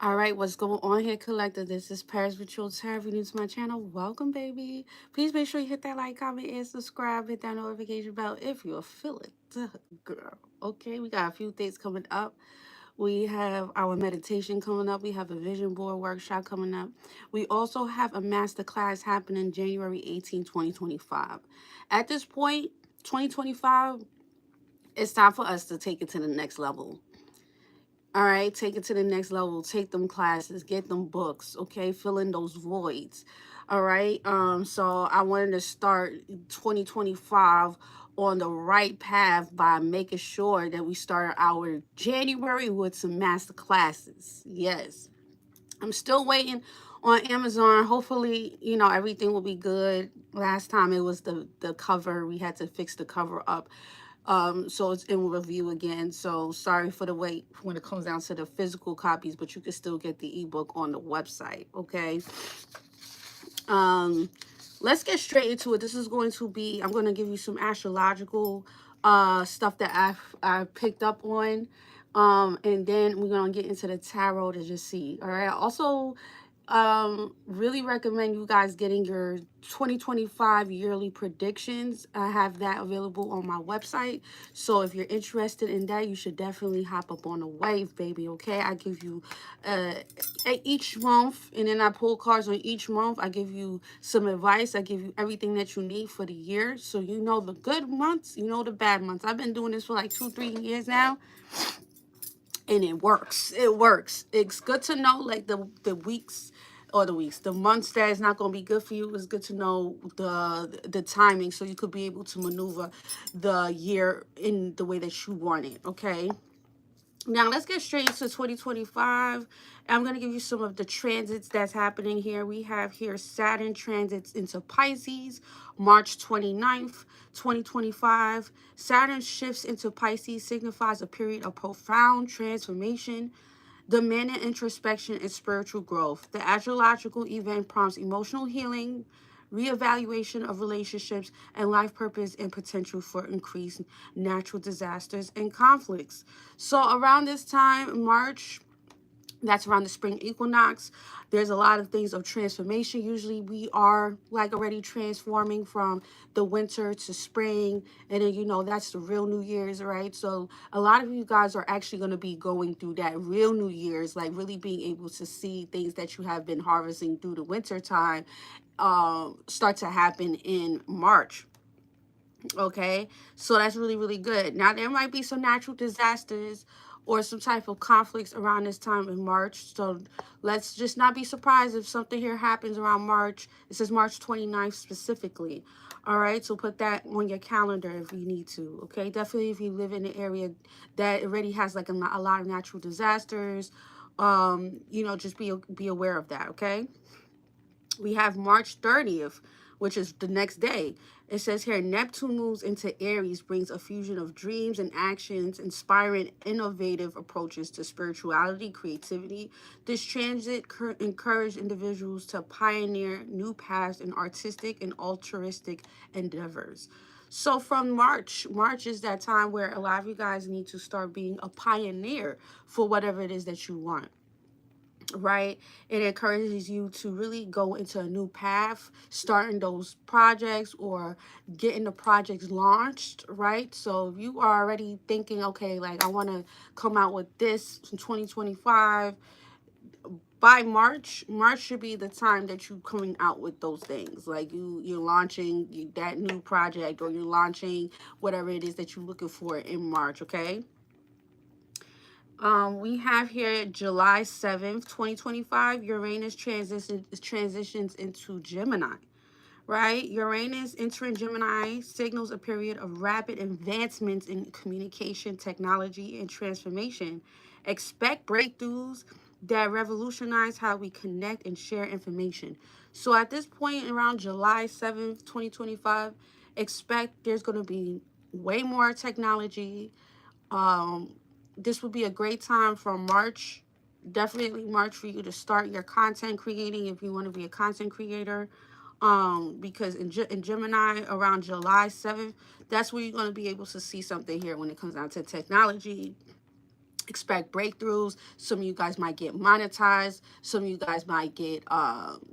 All right, what's going on here, collector? This is Paris Ritual Tarot. If you're new to my channel, welcome, baby. Please make sure you hit that like, comment, and subscribe. Hit that notification bell if you're feeling the girl. Okay, we got a few things coming up. We have our meditation coming up. We have a vision board workshop coming up. We also have a master class happening January 18, 2025. At this point, 2025, it's time for us to take it to the next level. All right, take it to the next level. Take them classes, get them books, okay? Fill in those voids. All right. So I wanted to start 2025 on the right path by making sure that we start our January with some master classes. Yes. I'm still waiting on Amazon. Hopefully, everything will be good. Last time it was the cover. We had to fix the cover up. So it's in review again. So sorry for the wait when it comes down to the physical copies, but you can still get the ebook on the website. Okay. Um, let's get straight into it. This is going to be, I'm going to give you some astrological stuff that I picked up on. And then we're going to get into the tarot to just see. All right. Also, really recommend you guys getting your 2025 yearly predictions. I have that available on my website, so if you're interested in that, you should definitely hop up on the wave, baby. Okay, I give you uh each month, and then I pull cards on each month. I give you some advice. I give you everything that you need for the year, so you know the good months, you know the bad months. I've been doing this for like 2-3 years now, and it works. It works. It's good to know, like, the months that is not going to be good for you. It's good to know the timing, so you could be able to maneuver the year in the way that you want it. Okay. Now let's get straight into 2025. I'm going to give you some of the transits that's happening here. We have here Saturn transits into Pisces, March 29th, 2025. Saturn shifts into Pisces signifies a period of profound transformation, demanding introspection and spiritual growth. The astrological event prompts emotional healing, reevaluation of relationships and life purpose, and potential for increased natural disasters and conflicts. So around this time, March, that's around the spring equinox, there's a lot of things of transformation. Usually we are like already transforming from the winter to spring, and then that's the real New Year's, right? So a lot of you guys are actually going to be going through that real New Year's, like really being able to see things that you have been harvesting through the winter time start to happen in March. Okay, so that's really, really good. Now, there might be some natural disasters or some type of conflicts around this time in March. So let's just not be surprised if something here happens around March. It says March 29th specifically. All right, so put that on your calendar if you need to. Okay, definitely if you live in an area that already has like a lot of natural disasters, just be aware of that. Okay. We have March 30th, which is the next day. It says here, Neptune moves into Aries, brings a fusion of dreams and actions, inspiring innovative approaches to spirituality, creativity. This transit encouraged individuals to pioneer new paths in artistic and altruistic endeavors. So from March is that time where a lot of you guys need to start being a pioneer for whatever it is that you want, right? It encourages you to really go into a new path, starting those projects or getting the projects launched, right? So if you are already thinking, okay, like I want to come out with this in 2025, by March should be the time that you coming out with those things. Like you're launching that new project, or you're launching whatever it is that you're looking for in March, okay? We have here July 7th, 2025, Uranus transitions into Gemini, right? Uranus entering Gemini signals a period of rapid advancements in communication, technology, and transformation. Expect breakthroughs that revolutionize how we connect and share information. So at this point, around July 7th, 2025, expect there's going to be way more technology. This would be a great time from March, definitely March, for you to start your content creating if you want to be a content creator. Because in Gemini, around July 7th, that's where you're going to be able to see something here when it comes down to technology expect breakthroughs. Some of you guys might get monetized. Some of you guys might get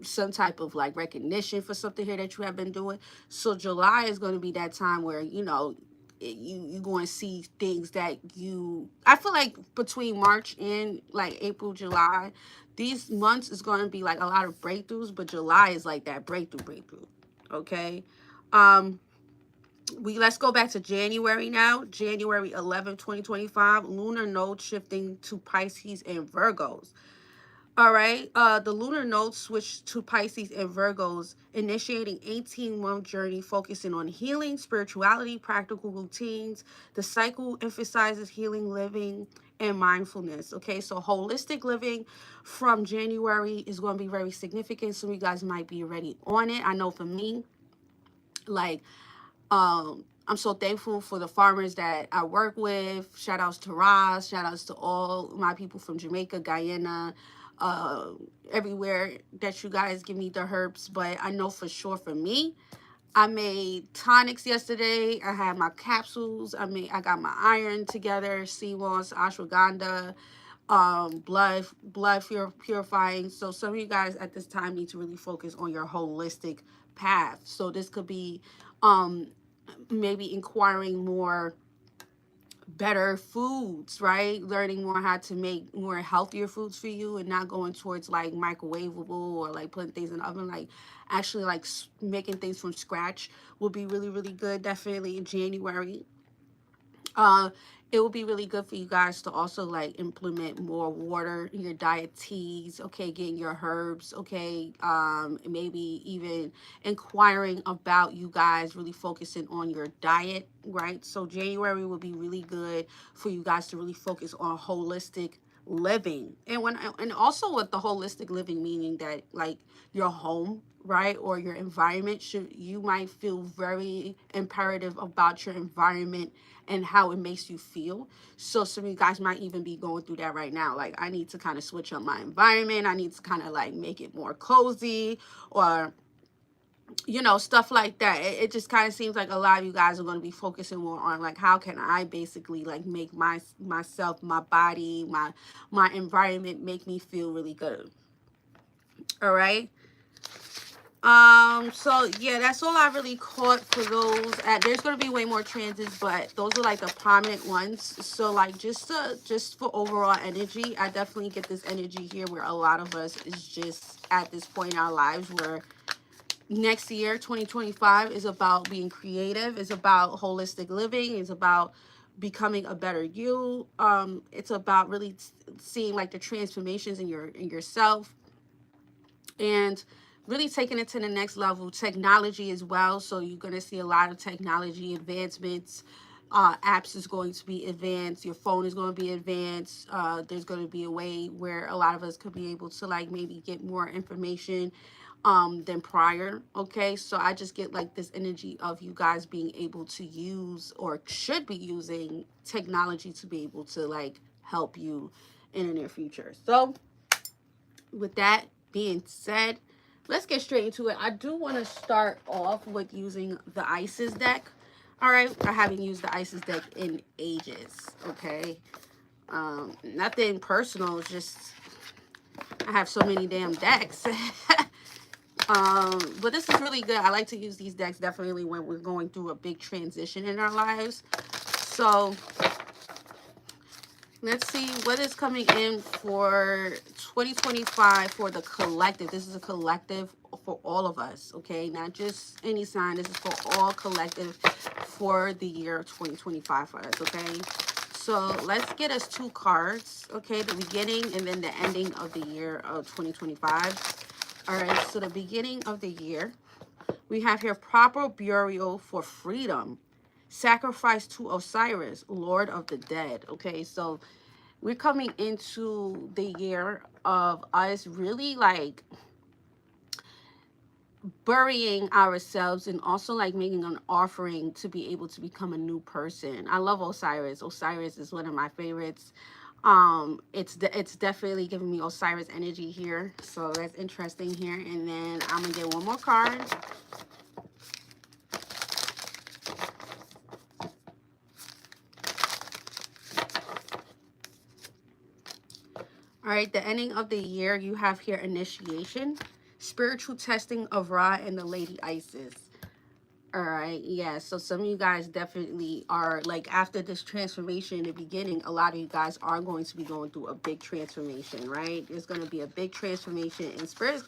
some type of like recognition for something here that you have been doing. So July is going to be that time where, you know, you going to see things that you, I feel like between March and like April, July, these months is going to be like a lot of breakthroughs, but July is like that breakthrough. Okay. um let's go back to January now. January 11th, 2025, lunar node shifting to Pisces and Virgos. All right. The lunar node switched to Pisces and Virgos, initiating 18-month journey focusing on healing, spirituality, practical routines. The cycle emphasizes healing, living, and mindfulness. Okay, so holistic living from January is going to be very significant. Some of you guys might be already on it. I know for me, like, I'm so thankful for the farmers that I work with. Shout outs to Ross. Shout outs to all my people from Jamaica, Guyana, uh, everywhere that you guys give me the herbs. But I know for sure for me, I made tonics yesterday. I had my capsules. I got my iron together, sea moss, ashwagandha, purifying. So some of you guys at this time need to really focus on your holistic path. So this could be um maybe inquiring more better foods, right? Learning more how to make more healthier foods for you and not going towards like microwavable or like putting things in the oven. Like actually like making things from scratch will be really, really good. Definitely in January. uh it will be really good for you guys to also like implement more water in your diet, teas, okay, getting your herbs, okay, maybe even inquiring about you guys really focusing on your diet, right? So January will be really good for you guys to really focus on holistic living. And also with the holistic living, meaning that like your home, right, or your environment, should you might feel very imperative about your environment and how it makes you feel. So some of you guys might even be going through that right now. Like, I need to kind of switch up my environment. I need to kind of like make it more cozy, or you know, stuff like that. It just kind of seems like a lot of you guys are going to be focusing more on like, how can I basically like make myself, my body, my environment make me feel really good. All right. So yeah, that's all I really caught for those. There's gonna be way more transits, but those are like the prominent ones. So like just for overall energy, I definitely get this energy here where a lot of us is just at this point in our lives where next year 2025 is about being creative, it's about holistic living, it's about becoming a better you. It's about really seeing like the transformations in yourself, and really taking it to the next level. Technology as well, so you're going to see a lot of technology advancements. Apps is going to be advanced, your phone is going to be advanced. There's going to be a way where a lot of us could be able to like maybe get more information than prior. Okay, so I just get like this energy of you guys being able to use, or should be using, technology to be able to like help you in the near future. So with that being said, let's get straight into it. I do want to start off with using the Isis deck. All right, I haven't used the Isis deck in ages. Okay, nothing personal, just I have so many damn decks. But this is really good. I like to use these decks definitely when we're going through a big transition in our lives. So let's see what is coming in for 2025 for the collective. This is a collective for all of us, okay? Not just any sign. This is for all collective for the year 2025 for us, okay? So let's get us two cards, okay? The beginning and then the ending of the year of 2025. All right, so the beginning of the year, we have here proper burial for freedom. Sacrifice to Osiris, Lord of the Dead. Okay, so we're coming into the year of us really like burying ourselves and also like making an offering to be able to become a new person. I love Osiris. Osiris is one of my favorites. It's definitely giving me Osiris energy here, so that's interesting here. And then I'm gonna get one more card. All right, the ending of the year, you have here initiation, spiritual testing of Ra and the Lady Isis. All right, yeah. So some of you guys definitely are like, after this transformation in the beginning, a lot of you guys are going to be going through a big transformation, right? There's going to be a big transformation in spirit.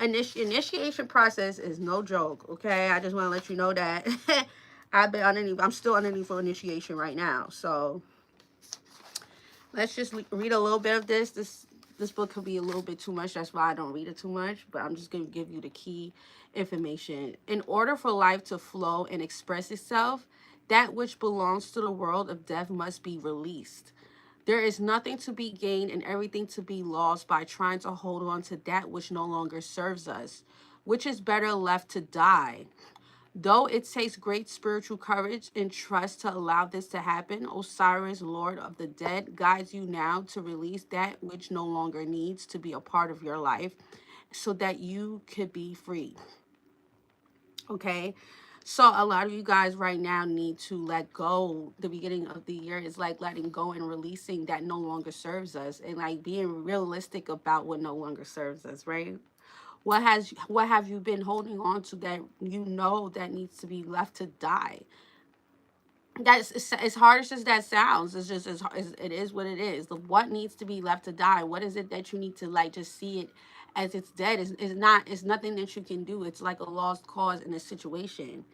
Initiation process is no joke, okay? I just want to let you know that. I've been underneath. I'm still underneath for initiation right now. So let's just read a little bit of this. This book could be a little bit too much. That's why I don't read it too much. But I'm just going to give you the key information. In order for life to flow and express itself, that which belongs to the world of death must be released. There is nothing to be gained and everything to be lost by trying to hold on to that which no longer serves us, which is better left to die. Though it takes great spiritual courage and trust to allow this to happen, Osiris, Lord of the Dead, guides you now to release that which no longer needs to be a part of your life so that you could be free. Okay? So a lot of you guys right now need to let go. The beginning of the year is like letting go and releasing that no longer serves us, and like being realistic about what no longer serves us, right? What have you been holding on to that you know that needs to be left to die? That's as hard as that sounds. It's just it is what it is. The what needs to be left to die. What is it that you need to like just see it as it's dead? It's nothing that you can do. It's like a lost cause in a situation.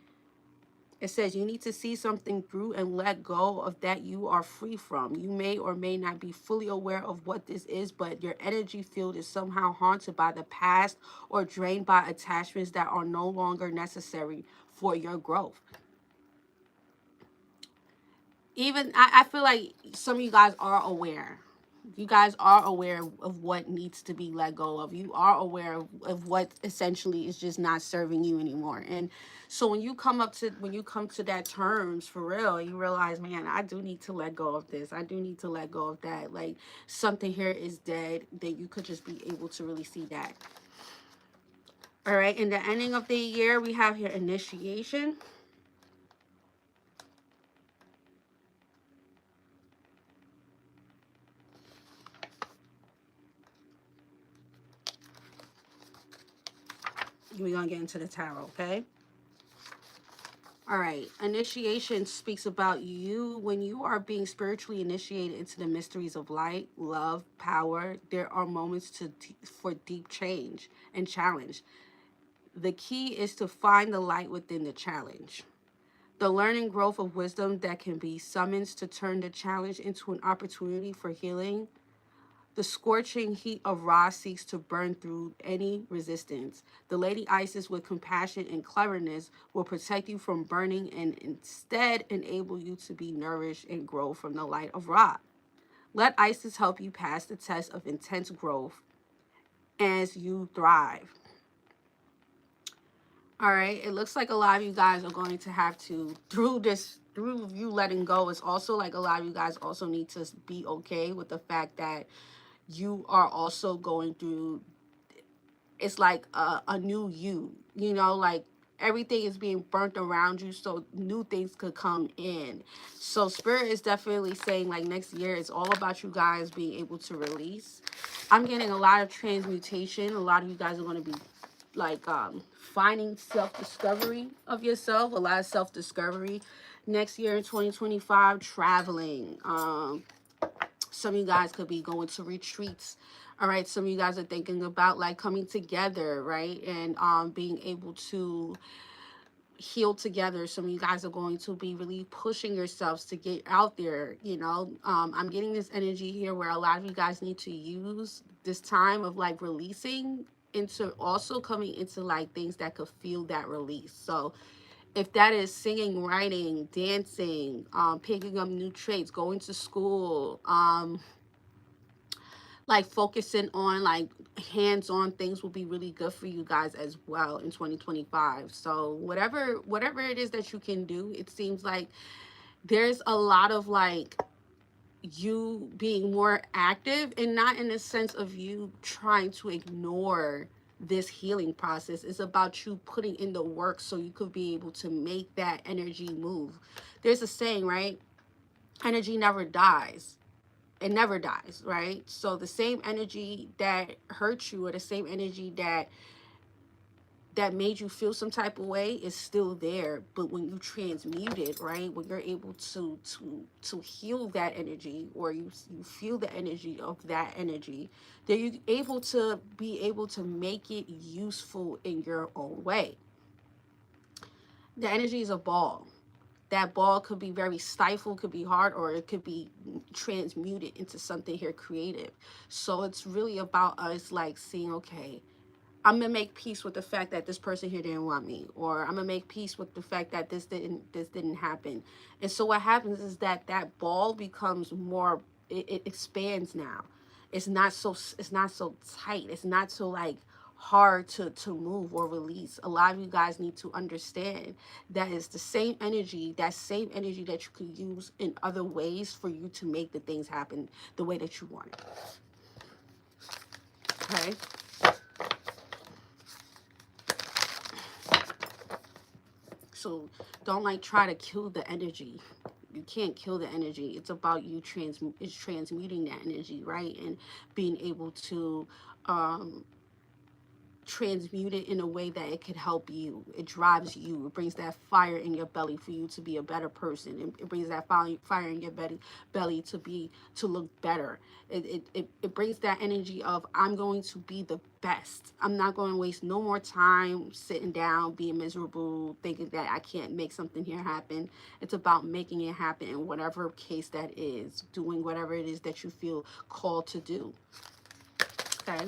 It says you need to see something through and let go of that you are free from. You may or may not be fully aware of what this is, but your energy field is somehow haunted by the past or drained by attachments that are no longer necessary for your growth. Even I feel like some of you guys are aware. You guys are aware of what needs to be let go of. You are aware of what essentially is just not serving you anymore. And so when you come to that terms for real, you realize, man, I do need to let go of this. I do need to let go of that. Like something here is dead, that you could just be able to really see that. All right, in the ending of the year, we have here initiation. We're going to get into the tarot, okay? All right. Initiation speaks about you when you are being spiritually initiated into the mysteries of light, love, power. There are moments for deep change and challenge. The key is to find the light within the challenge. The learning growth of wisdom that can be summoned to turn the challenge into an opportunity for healing. The scorching heat of Ra seeks to burn through any resistance. The Lady Isis, with compassion and cleverness, will protect you from burning and instead enable you to be nourished and grow from the light of Ra. Let Isis help you pass the test of intense growth as you thrive. All right, it looks like a lot of you guys are going to have to, through you letting go, it's also like a lot of you guys also need to be okay with the fact that you are also going through, it's like a new you know, like everything is being burnt around you so new things could come in. So spirit is definitely saying like next year it's all about you guys being able to release. I'm getting a lot of transmutation. A lot of you guys are going to be like finding self-discovery of yourself, a lot of self-discovery next year in 2025. Traveling, some of you guys could be going to retreats. All right, some of you guys are thinking about like coming together, right? And being able to heal together. Some of you guys are going to be really pushing yourselves to get out there, you know. I'm getting this energy here where a lot of you guys need to use this time of like releasing into also coming into like things that could feel that release. So if that is singing, writing, dancing, picking up new traits, going to school, like focusing on like hands-on things will be really good for you guys as well in 2025. So whatever it is that you can do, it seems like there's a lot of like you being more active, and not in the sense of you trying to ignore this healing process. It's about you putting in the work so you could be able to make that energy move. There's a saying, right? Energy never dies. it never dies, right? So the same energy that hurt you, or the same energy that made you feel some type of way, is still there. But when you transmute it, right, when you're able to heal that energy, or you feel the energy of that energy, then you're able to make it useful in your own way. The energy is a ball. That ball could be very stifled, could be hard, or it could be transmuted into something here creative. So it's really about us like seeing, okay, I'm gonna make peace with the fact that this person here didn't want me, or I'm gonna make peace with the fact that this didn't happen. And so what happens is that that ball becomes more, it expands now. It's not so tight. It's not so like hard to move or release. A lot of you guys need to understand that it's the same energy, that you could use in other ways for you to make the things happen the way that you want it. Okay. So don't like try to kill the energy. You can't kill the energy. It's about you transmuting that energy, right? And being able to um transmute it in a way that it could help you. It drives you. It brings that fire in your belly for you to be a better person. It brings that fire in your belly to look better. It brings that energy of, I'm going to be the best. I'm not going to waste no more time sitting down, being miserable, thinking that I can't make something here happen. It's about making it happen in whatever case that is, doing whatever it is that you feel called to do. Okay.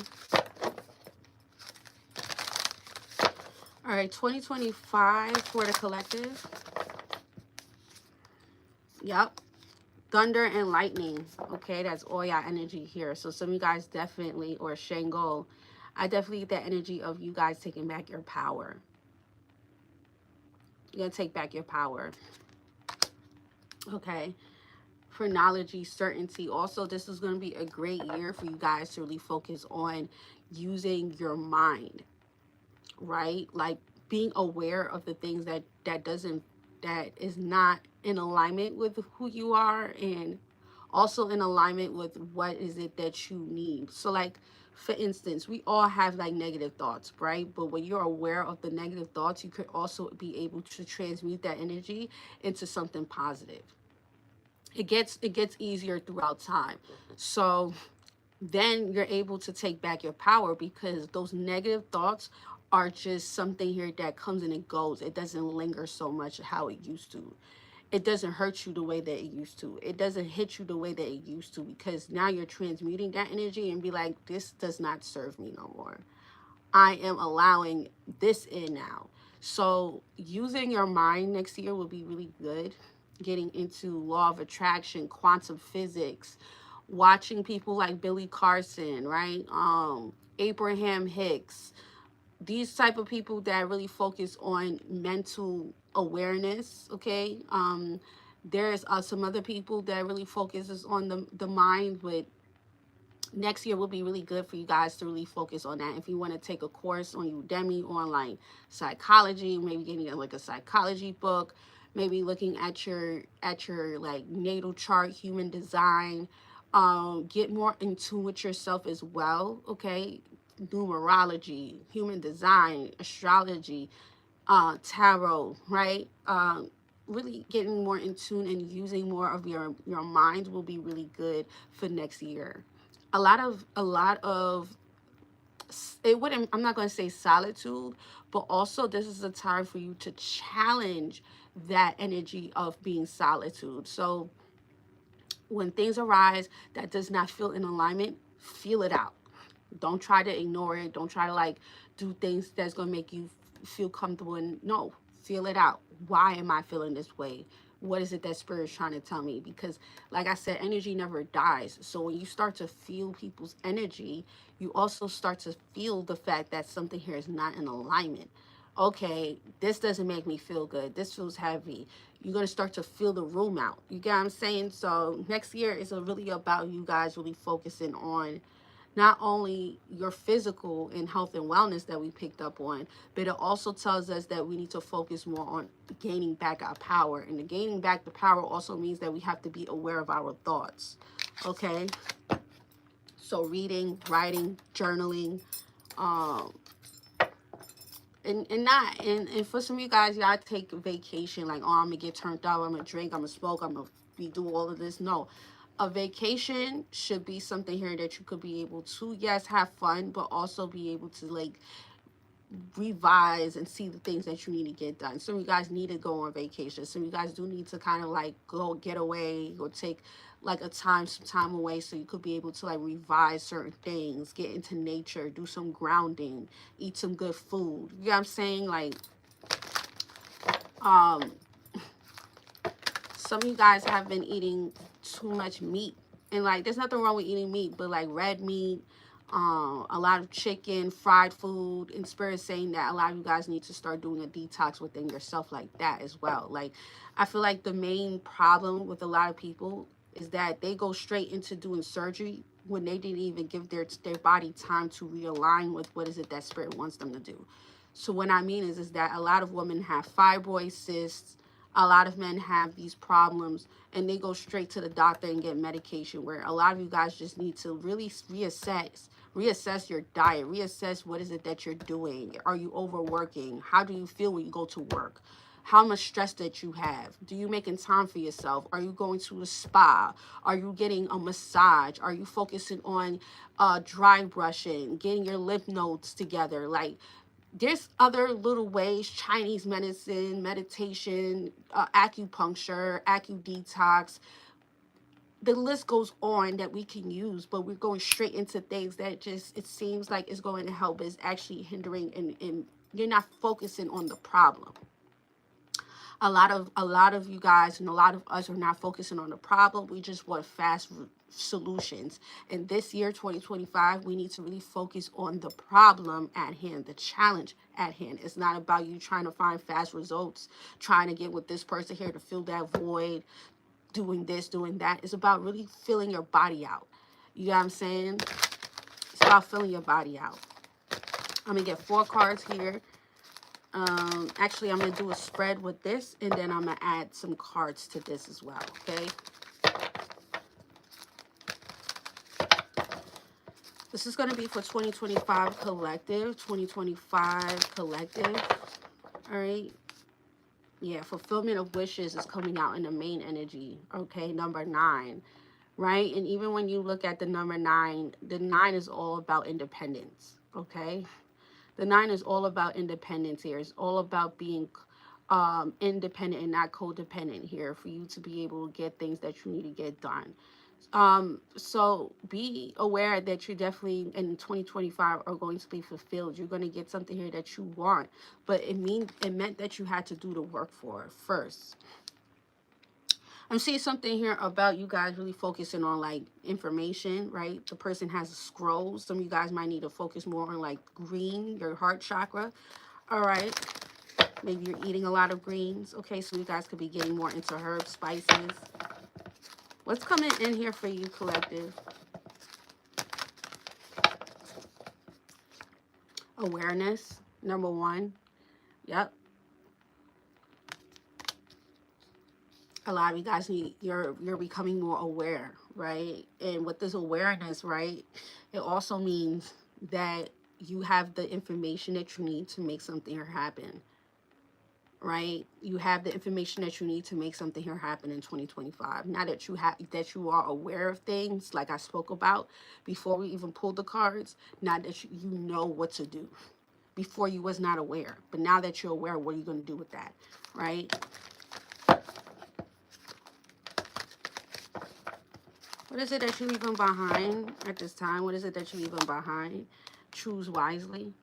All right, 2025 for the collective. Yep. Thunder and lightning. Okay, that's Oya energy here. So some of you guys definitely, or Shango, I definitely get that energy of you guys taking back your power. You're going to take back your power. Okay. Chronology, certainty. Also, this is going to be a great year for you guys to really focus on using your mind, right? Like being aware of the things that is not in alignment with who you are, and also in alignment with what is it that you need. So like, for instance, we all have like negative thoughts, right? But when you're aware of the negative thoughts, you could also be able to transmute that energy into something positive. It gets easier throughout time. So then you're able to take back your power, because those negative thoughts are just something here that comes and it goes. It doesn't linger so much how it used to. It doesn't hurt you the way that it used to. It doesn't hit you the way that it used to, because now you're transmuting that energy and be like, this does not serve me no more. I am allowing this in now. So using your mind next year will be really good. Getting into law of attraction, quantum physics, watching people like Billy Carson, right? Abraham Hicks, these type of people that really focus on mental awareness. Okay. There's some other people that really focuses on the mind, but next year will be really good for you guys to really focus on that. If you want to take a course on Udemy on like psychology, maybe getting like a psychology book, maybe looking at your like natal chart, human design, get more in tune with yourself as well. Okay. Numerology, human design, astrology, tarot, right? Really getting more in tune and using more of your mind will be really good for next year. A lot of it wouldn't, I'm not going to say solitude, but also this is a time for you to challenge that energy of being solitude. So when things arise that does not feel in alignment, feel it out. Don't try to ignore it. Don't try to like do things that's going to make you feel comfortable. And no, feel it out. Why am I feeling this way? What is it that spirit's trying to tell me? Because like I said, energy never dies. So when you start to feel people's energy, you also start to feel the fact that something here is not in alignment. Okay, this doesn't make me feel good. This feels heavy. You're going to start to feel the room out. You get what I'm saying? So next year is really about you guys really focusing on not only your physical and health and wellness that we picked up on, but it also tells us that we need to focus more on gaining back our power. And the gaining back the power also means that we have to be aware of our thoughts. Okay. So reading, writing, journaling, um, and for some of you guys, y'all take a vacation, like, oh, I'm gonna get turned up, I'm gonna drink, I'm gonna smoke, I'm gonna do all of this. No, a vacation should be something here that you could be able to, yes, have fun, but also be able to, like, revise and see the things that you need to get done. Some of you guys need to go on vacation. Some of you guys do need to kind of like go get away or take like some time away, so you could be able to like revise certain things, get into nature, do some grounding, eat some good food. You know what I'm saying? Like, um, some of you guys have been eating too much meat, and like there's nothing wrong with eating meat, but like red meat, a lot of chicken, fried food, and Spirit saying that a lot of you guys need to start doing a detox within yourself like that as well. Like, I feel like the main problem with a lot of people is that they go straight into doing surgery when they didn't even give their body time to realign with what is it that Spirit wants them to do. So what I mean is that a lot of women have fibroid cysts, a lot of men have these problems, and they go straight to the doctor and get medication, where a lot of you guys just need to really reassess your diet, reassess what is it that you're doing. Are you overworking? How do you feel when you go to work? How much stress that you have? Do you making time for yourself? Are you going to a spa? Are you getting a massage? Are you focusing on dry brushing, getting your lymph nodes together? Like, there's other little ways: Chinese medicine, meditation, acupuncture, detox. The list goes on that we can use, but we're going straight into things that just, it seems like it's going to help, but it's actually hindering, and you're not focusing on the problem. A lot of you guys and a lot of us are not focusing on the problem. We just want fast solutions. And this year, 2025, we need to really focus on the problem at hand, the challenge at hand. It's not about you trying to find fast results, trying to get with this person here to fill that void, doing this, doing that. It's about really filling your body out. You know what I'm saying? It's about filling your body out. I'm going to get 4 cards here. Actually, I'm going to do a spread with this, and then I'm going to add some cards to this as well, okay? This is going to be for 2025 collective, 2025 collective, all right? Yeah, fulfillment of wishes is coming out in the main energy, okay? Number 9, right? And even when you look at the number 9, the 9 is all about independence, okay? The 9 is all about independence here. It's all about being independent and not codependent here, for you to be able to get things that you need to get done. So be aware that you definitely in 2025 are going to be fulfilled. You're going to get something here that you want, but it meant that you had to do the work for it first. I'm seeing something here about you guys really focusing on like information, right? The person has a scroll. Some of you guys might need to focus more on like green, your heart chakra. All right. Maybe you're eating a lot of greens. Okay, so you guys could be getting more into herbs, spices. What's coming in here for you, collective? Awareness, number 1. Yep. A lot of you guys you're becoming more aware, right? And with this awareness, right, it also means that you have the information that you need to make something here happen, right? You have the information that you need to make something here happen in 2025. Now that you are aware of things like I spoke about before we even pulled the cards, now that you know what to do. Before you was not aware, but now that you're aware, what are you going to do with that, right? What is it that you're leaving behind at this time? What is it that you're leaving behind? Choose wisely.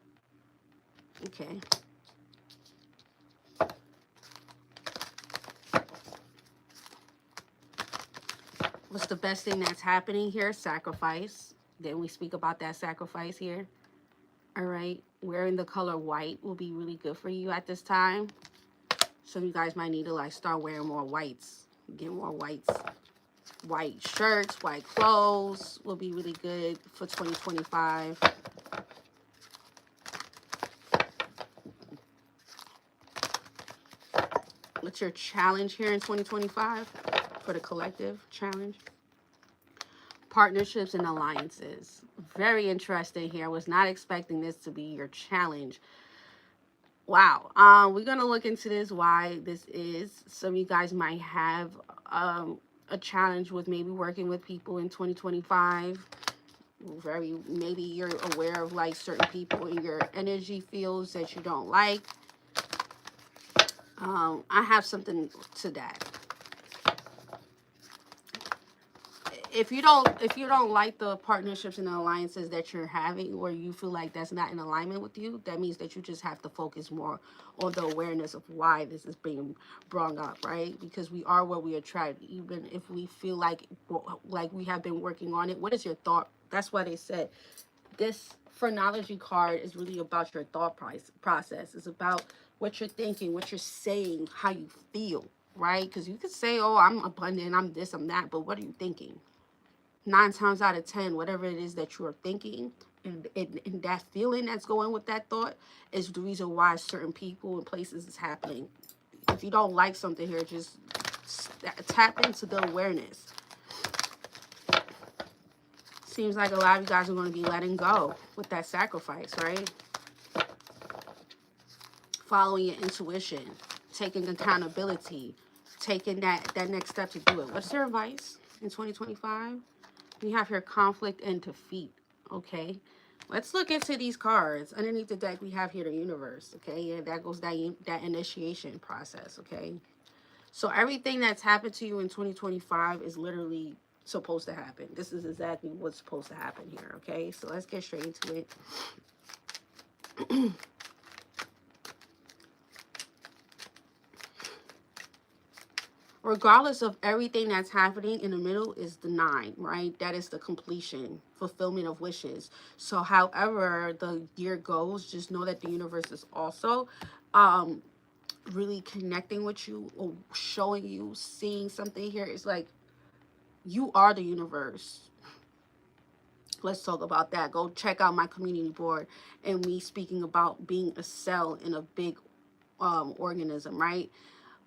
Okay. What's the best thing that's happening here? Sacrifice. Then we speak about that sacrifice here. All right. Wearing the color white will be really good for you at this time. Some of you guys might need to like start wearing more whites. Get more whites. White shirts, white clothes will be really good for 2025. What's your challenge here in 2025 for the collective challenge? Partnerships and alliances. Very interesting here. I was not expecting this to be your challenge. Wow. We're gonna look into this, why this is. Some of you guys might have a challenge with maybe working with people in 2025. Very, maybe you're aware of like certain people in your energy fields that you don't like. I have something to that. If you don't like the partnerships and the alliances that you're having, or you feel like that's not in alignment with you, that means that you just have to focus more on the awareness of why this is being brought up, right? Because we are what we attract. Even if we feel like we have been working on it, what is your thought? That's why they said this phrenology card is really about your thought process. It's about what you're thinking, what you're saying, how you feel, right? Because you could say, oh, I'm abundant, I'm this, I'm that, but what are you thinking? 9 times out of 10, whatever it is that you're thinking, and that feeling that's going with that thought is the reason why certain people and places is happening. If you don't like something here, just tap into the awareness. Seems like a lot of you guys are going to be letting go with that sacrifice, right? Following your intuition, taking accountability, taking that next step to do it. What's your advice in 2025? We have here conflict and defeat. Okay, let's look into these cards. Underneath the deck, we have here the universe. Okay, yeah, that goes that initiation process. Okay, so everything that's happened to you in 2025 is literally supposed to happen. This is exactly what's supposed to happen here. Okay, so let's get straight into it. Regardless of everything that's happening, in the middle is the 9, right? That is the completion, fulfillment of wishes. So however the year goes, just know that the universe is also really connecting with you, or showing you, seeing something here. It's like you are the universe. Let's talk about that. Go check out my community board and me speaking about being a cell in a big organism, right?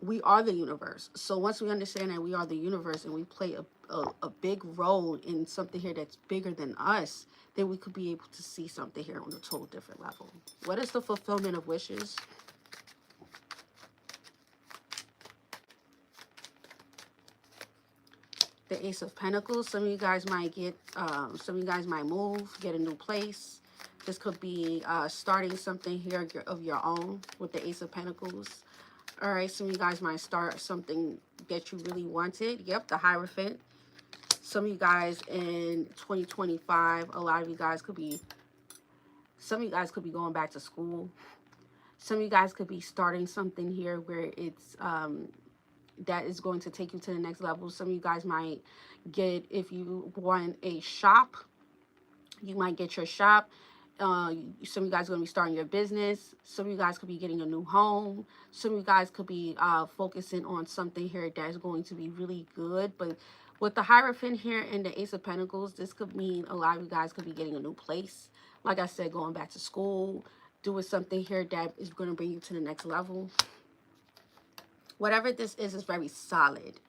We are the universe. So once we understand that we are the universe, and we play a big role in something here that's bigger than us, then we could be able to see something here on a total different level. What is the fulfillment of wishes? The Ace of Pentacles. Some of you guys might get, some of you guys might move, get a new place. This could be starting something here of your own with the Ace of Pentacles. All right, some of you guys might start something that you really wanted. Yep, the Hierophant. Some of you guys in 2025, a lot of you guys could be, some of you guys could be going back to school. Some of you guys could be starting something here where it's, that is going to take you to the next level. Some of you guys might get, if you want a shop, you might get your shop. Some of you guys are going to be starting your business. Some of you guys could be getting a new home. Some of you guys could be focusing on something here that's going to be really good. But with the Hierophant here and the Ace of Pentacles, this could mean a lot of you guys could be getting a new place. Like I said, going back to school, doing something here that is going to bring you to the next level. Whatever this is very solid.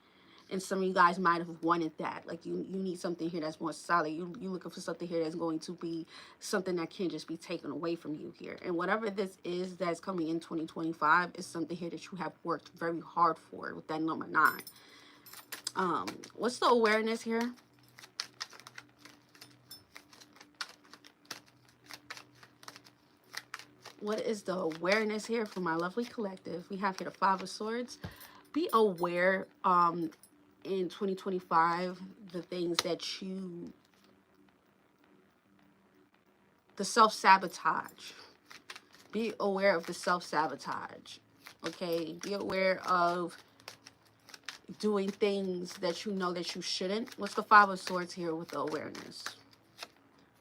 And some of you guys might have wanted that. Like you need something here that's more solid. You looking for something here that's going to be something that can't just be taken away from you here. And whatever this is that's coming in 2025 is something here that you have worked very hard for with that number 9. What's the awareness here? What is the awareness here for my lovely collective? We have here the 5 of Swords. Be aware in 2025, the things that you, the self-sabotage. Be aware of the self-sabotage. Okay, be aware of doing things that you know that you shouldn't. What's the 5 of Swords here with the awareness?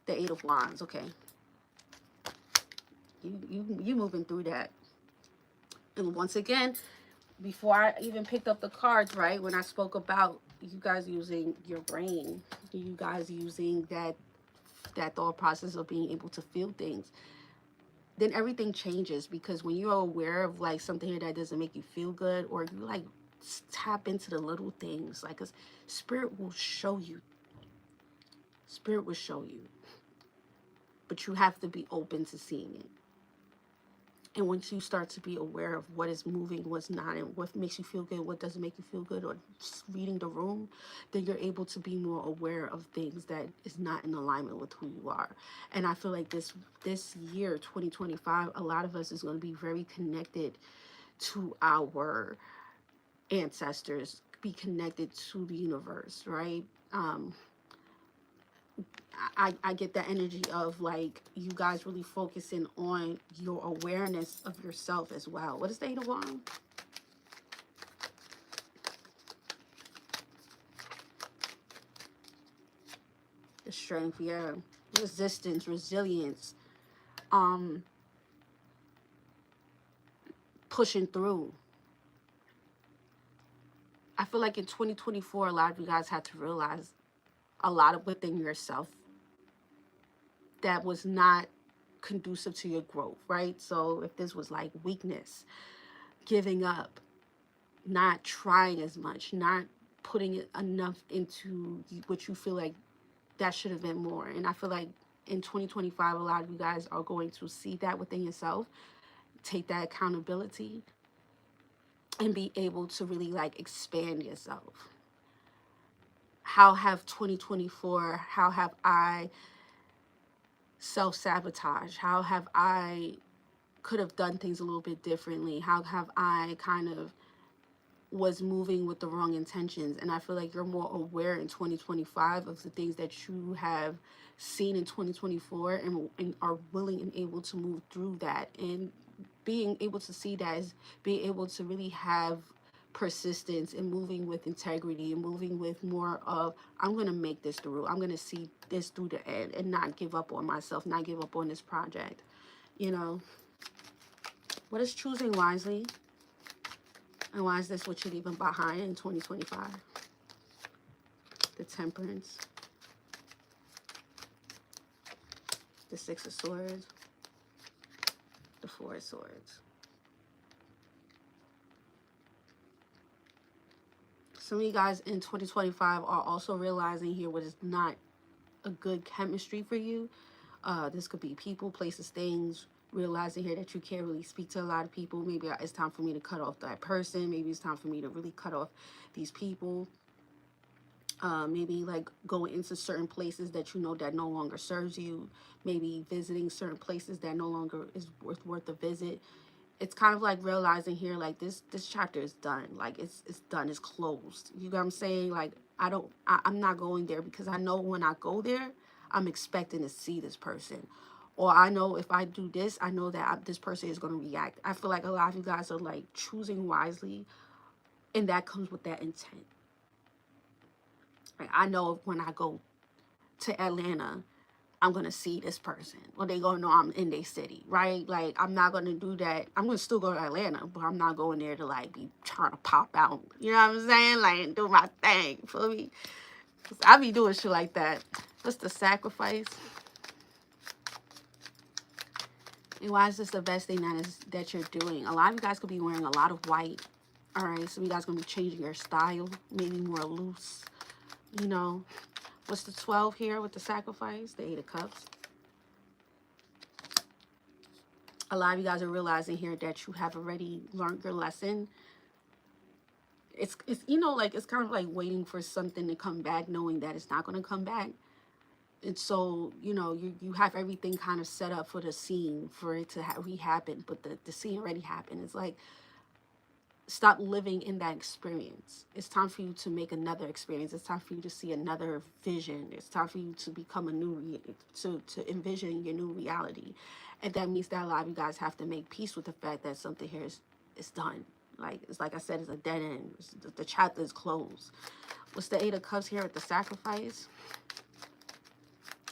The 8 of Wands. Okay, you moving through that. And once again, before I even picked up the cards, right, when I spoke about you guys using your brain, you guys using that thought process of being able to feel things, then everything changes. Because when you're aware of like something here that doesn't make you feel good, or you like tap into the little things, like a spirit will show you Spirit will show you. But you have to be open to seeing it. And once you start to be aware of what is moving, what's not, and what makes you feel good, what doesn't make you feel good, or just reading the room, then you're able to be more aware of things that is not in alignment with who you are. And I feel like this year, 2025, a lot of us is going to be very connected to our ancestors, be connected to the universe, right? I get that energy of like you guys really focusing on your awareness of yourself as well. What is the 8 of Wands? The strength, yeah. Resistance, resilience, pushing through. I feel like in 2024, a lot of you guys had to realize a lot of within yourself that was not conducive to your growth, right? So if this was like weakness, giving up, not trying as much, not putting enough into what you feel like that should have been more. And I feel like in 2025, a lot of you guys are going to see that within yourself, take that accountability, and be able to really like expand yourself. How have 2024, how have I self-sabotage? How have I could have done things a little bit differently? How have I kind of was moving with the wrong intentions? And I feel like you're more aware in 2025 of the things that you have seen in 2024, and are willing and able to move through that. And being able to see that is being able to really have persistence and moving with integrity and moving with more of, I'm going to make this through. I'm going to see this through the end and not give up on myself, not give up on this project. You know, what is choosing wisely? And why is this what you're leaving behind in 2025? The Temperance, the Six of Swords, the Four of Swords. Some of you guys in 2025 are also realizing here what is not a good chemistry for you. This could be people, places, things. Realizing here that you can't really speak to a lot of people. Maybe it's time for me to cut off that person. Maybe it's time for me to really cut off these people. Maybe like going into certain places that you know that no longer serves you. Maybe visiting certain places that no longer is worth a visit. It's kind of like realizing here, like this chapter is done. Like it's done, it's closed. You know what I'm saying? Like I'm not going there because I know when I go there, I'm expecting to see this person. Or I know if I do this, I know that this person is going to react. I feel like a lot of you guys are like choosing wisely, and that comes with that intent. Like I know when I go to Atlanta, I'm gonna see this person, or they gonna know I'm in their city, right? Like I'm not gonna do that. I'm gonna still go to Atlanta, but I'm not going there to like be trying to pop out. You know what I'm saying? Like do my thing. Feel me? 'Cause I be doing shit like that. What's the Sacrifice? And why is this the best thing that you're doing? A lot of you guys could be wearing a lot of white. All right, so you guys gonna be changing your style, maybe more loose. You know, what's the 12 here with the Sacrifice? The 8 of Cups. A lot of you guys are realizing here that you have already learned your lesson. It's you know, like it's kind of like waiting for something to come back, knowing that it's not going to come back. And so, you know, you have everything kind of set up for the scene for it to re-happen, but the scene already happened. It's like, stop living in that experience. It's time for you to make another experience. It's time for you to see another vision. It's time for you to become a new, to envision your new reality. And that means that a lot of you guys have to make peace with the fact that something here is done. Like, it's like I said, it's a dead end. The chapter is closed. What's the 8 of Cups here at the Sacrifice?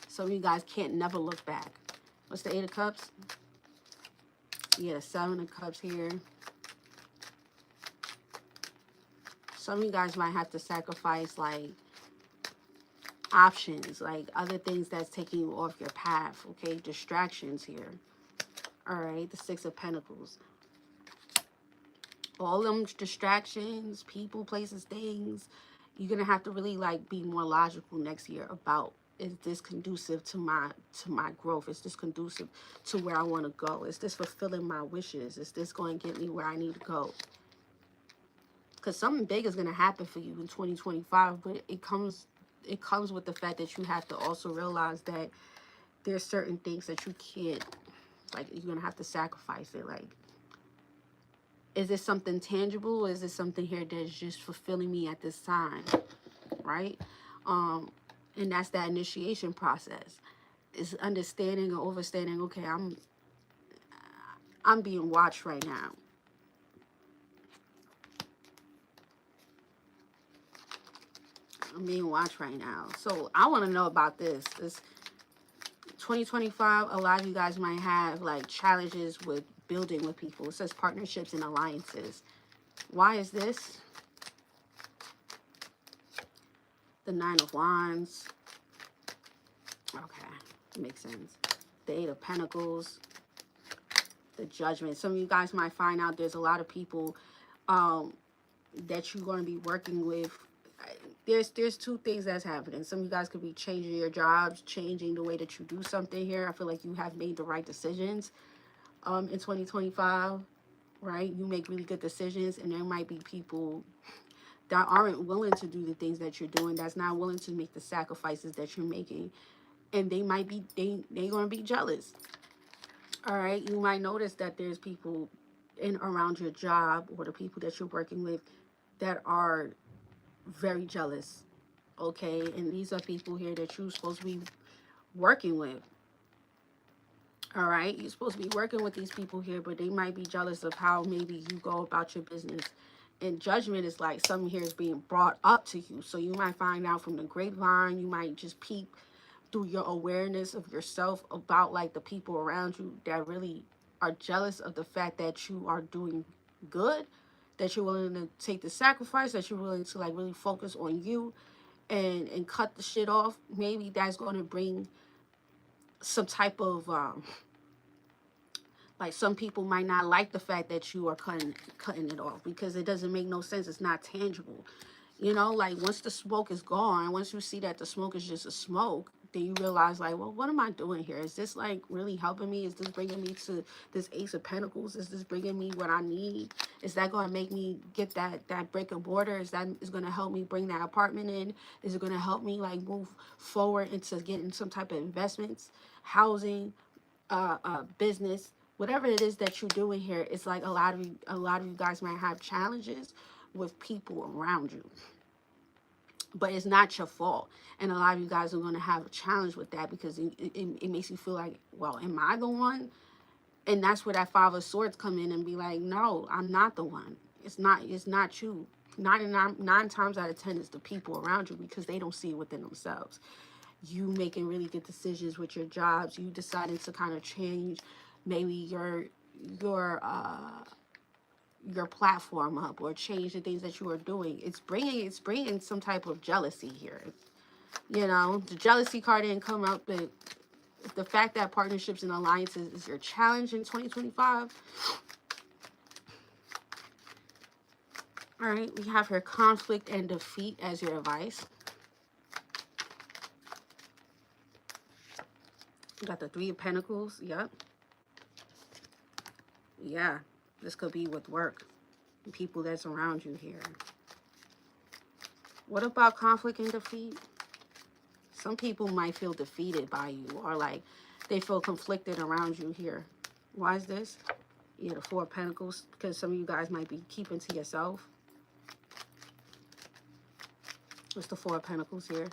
Some of you guys can't never look back. What's the 8 of Cups? Yeah, the 7 of Cups here. Some of you guys might have to sacrifice like options, like other things that's taking you off your path, okay? Distractions here. All right, the 6 of Pentacles. All them distractions, people, places, things, you're going to have to really like be more logical next year about this conducive to my growth? Is this conducive to where I want to go? Is this fulfilling my wishes? Is this going to get me where I need to go? Because something big is going to happen for you in 2025, but it comes with the fact that you have to also realize that there's certain things that you can't, like, you're going to have to sacrifice it. Like, is this something tangible, or is this something here that's just fulfilling me at this time, right? And that's that initiation process. Is understanding or understanding, okay, I'm being watched right now. I'm being watched right now. So I want to know about this. This 2025, a lot of you guys might have like challenges with building with people. It says partnerships and alliances. Why is this? The Nine of Wands. Okay, makes sense. The Eight of Pentacles. The Judgment. Some of you guys might find out there's a lot of people that you're going to be working with. There's two things that's happening. Some of you guys could be changing your jobs, changing the way that you do something here. I feel like you have made the right decisions in 2025, right? You make really good decisions, and there might be people that aren't willing to do the things that you're doing, that's not willing to make the sacrifices that you're making, and they might be they're going to be jealous. All right, you might notice that there's people in around your job or the people that you're working with that are very jealous, okay? And these are people here that you're supposed to be working with. All right, you're supposed to be working with these people here, but they might be jealous of how maybe you go about your business. And Judgment is like something here is being brought up to you. So you might find out from the grapevine, you might just peep through your awareness of yourself about like the people around you that really are jealous of the fact that you are doing good, that you're willing to take the sacrifice, that you're willing to like really focus on you and cut the shit off. Maybe that's going to bring some type of like, some people might not like the fact that you are cutting it off because it doesn't make no sense. It's not tangible. You know, like once the smoke is gone, once you see that the smoke is just a smoke, then you realize like, well, what am I doing here? Is this like really helping me? Is this bringing me to this Ace of Pentacles? Is this bringing me what I need? Is that going to make me get that brick and mortar? Is going to help me bring that apartment in? Is it going to help me like move forward into getting some type of investments, housing, business? Whatever it is that you're doing here, it's like a lot of you guys might have challenges with people around you, but it's not your fault. And a lot of you guys are going to have a challenge with that because it makes you feel like, well, am I the one? And that's where that Five of Swords come in and be like, no, I'm not the one. It's not you. 9 times out of 10 is the people around you because they don't see it within themselves. You making really good decisions with your jobs, you deciding to kind of change maybe your platform up or change the things that you are doing. It's bringing some type of jealousy here. You know, the jealousy card didn't come up, but the fact that partnerships and alliances is your challenge in 2025. All right, we have here conflict and defeat as your advice. We got the Three of Pentacles. Yep. Yeah, this could be with work, people that's around you here. What about conflict and defeat? Some people might feel defeated by you, or like they feel conflicted around you here. Why is this? Yeah, the Four of Pentacles, because some of you guys might be keeping to yourself. What's the Four of Pentacles here?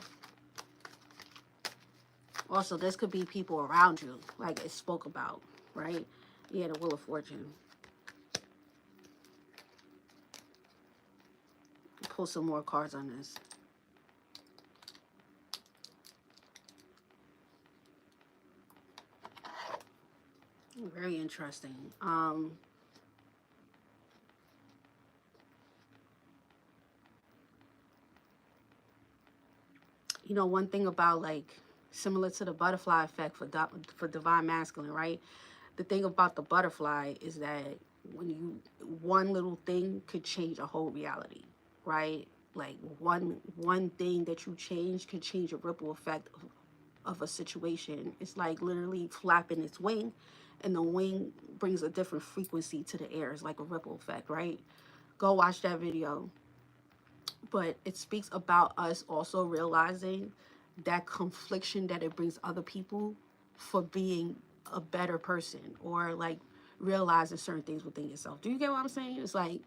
Also, this could be people around you, like it spoke about, right? Yeah, the Wheel of Fortune. Pull some more cards on this. Very interesting. You know, one thing about, like, similar to the butterfly effect for divine masculine, right? The thing about the butterfly is that one little thing could change a whole reality, right? Like one thing that you change could change a ripple effect of a situation. It's like literally flapping its wing, and the wing brings a different frequency to the air. It's like a ripple effect, right? Go watch that video. But it speaks about us also realizing that confliction that it brings other people for being a better person, or like realizing certain things within yourself. Do you get what I'm saying? It's like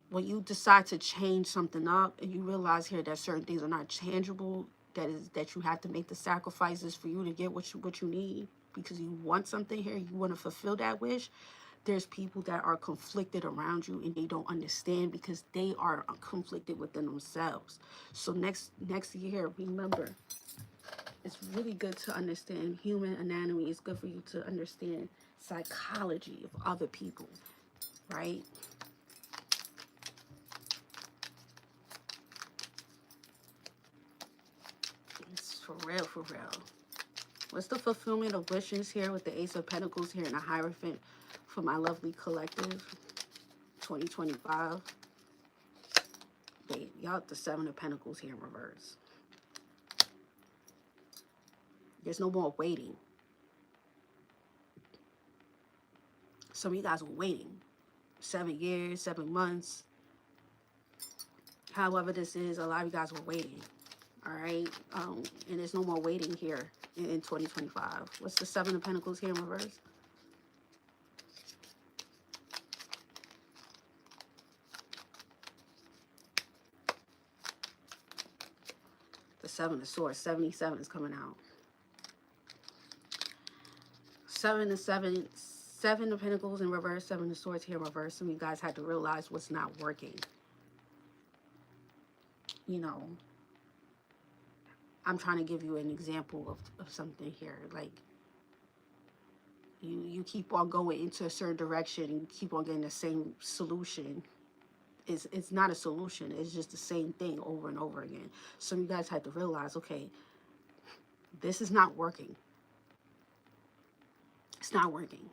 when you decide to change something up and you realize here that certain things are not tangible, that you have to make the sacrifices for you to get what you need, because you want something here, you want to fulfill that wish. There's people that are conflicted around you and they don't understand because they are conflicted within themselves. So next year, remember, it's really good to understand human anatomy. It's good for you to understand psychology of other people, right? It's for real, for real. What's the fulfillment of wishes here with the Ace of Pentacles here and the Hierophant for my lovely collective 2025? Wait, y'all, the Seven of Pentacles here in reverse. There's no more waiting. Some of you guys were waiting 7 years, 7 months. However this is, a lot of you guys were waiting. All right? And there's no more waiting here in 2025. What's the Seven of Pentacles here in reverse? The Seven of Swords. 77 is coming out. 7 of Pentacles in reverse, 7 of Swords here in reverse. Some of you guys had to realize what's not working. You know, I'm trying to give you an example of something here. Like, you keep on going into a certain direction and you keep on getting the same solution. It's not a solution. It's just the same thing over and over again. Some of you guys had to realize, okay, this is not working. It's not working.